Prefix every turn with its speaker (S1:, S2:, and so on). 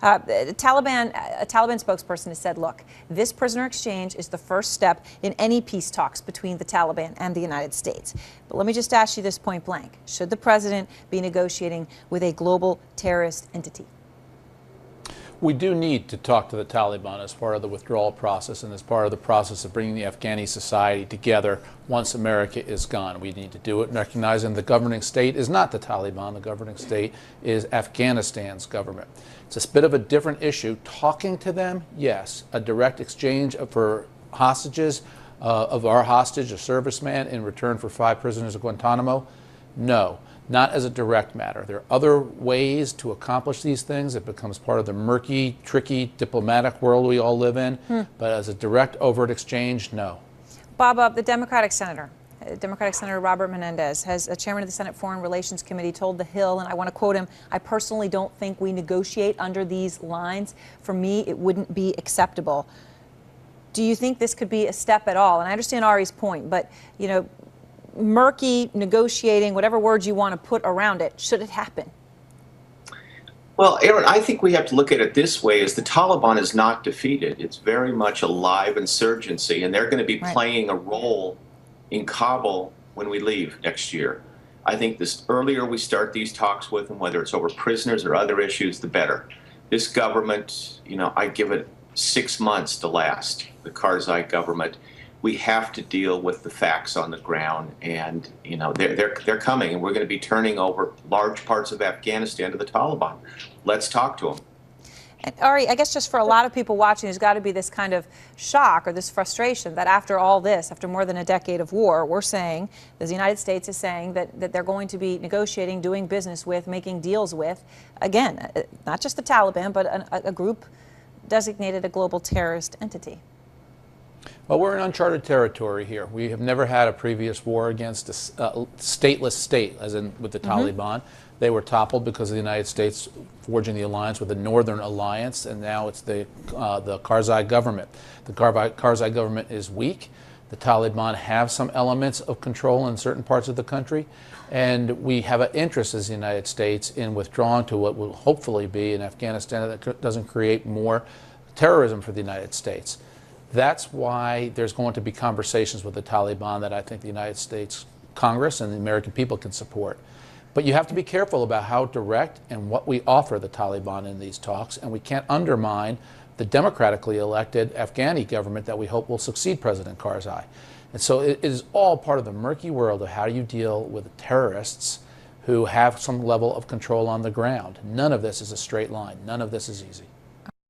S1: A Taliban spokesperson has said, look, this prisoner exchange is the first step in any peace talks between the Taliban and the United States. But let me just ask you this point blank. Should the president be negotiating with a global terrorist entity?
S2: We do need to talk to the Taliban as part of the withdrawal process and as part of the process of bringing the Afghani society together once America is gone. We need to do it recognizing the governing state is not the Taliban. The governing state is Afghanistan's government. It's a bit of a different issue. Talking to them, yes. A direct exchange for hostages, of our hostage, a serviceman, in return for 5 prisoners at Guantanamo, no. Not as a direct matter. There are other ways to accomplish these things. It becomes part of the murky, tricky diplomatic world we all live in. But as a direct, overt exchange, no.
S1: Bob, the Democratic Senator Robert Menendez, has a chairman of the Senate Foreign Relations Committee, told The Hill, and I want to quote him, "I personally don't think we negotiate under these lines. For me, it wouldn't be acceptable." Do you think this could be a step at all? And I understand Ari's point, but, you know, murky, negotiating, whatever words you want to put around it, should it happen?
S3: Well, Aaron, I think we have to look at it this way: is the Taliban is not defeated. It's very much a live insurgency, and they're going to be playing a role in Kabul when we leave next year. I think the earlier we start these talks with them, whether it's over prisoners or other issues, the better. This government, you know, I give it 6 months to last, the Karzai government. We have to deal with the facts on the ground, and you know they're coming, and we're going to be turning over large parts of Afghanistan to the Taliban. Let's talk to them.
S1: And Ari, I guess just for a lot of people watching, there's got to be this kind of shock or this frustration that after all this, after more than a decade of war, we're saying, the United States is saying that they're going to be negotiating, doing business with, making deals with, again, not just the Taliban, but a group designated a global terrorist entity.
S2: Well, we're in uncharted territory here. We have never had a previous war against a stateless state, as in with the Taliban. They were toppled because of the United States forging the alliance with the Northern Alliance, and now it's the Karzai government. The Karzai government is weak. The Taliban have some elements of control in certain parts of the country, and we have an interest as the United States in withdrawing to what will hopefully be an Afghanistan that doesn't create more terrorism for the United States. That's why there's going to be conversations with the Taliban that I think the United States Congress and the American people can support. But you have to be careful about how direct and what we offer the Taliban in these talks, and we can't undermine the democratically elected Afghani government that we hope will succeed President Karzai. And so it is all part of the murky world of how you deal with terrorists who have some level of control on the ground. None of this is a straight line. None of this is easy.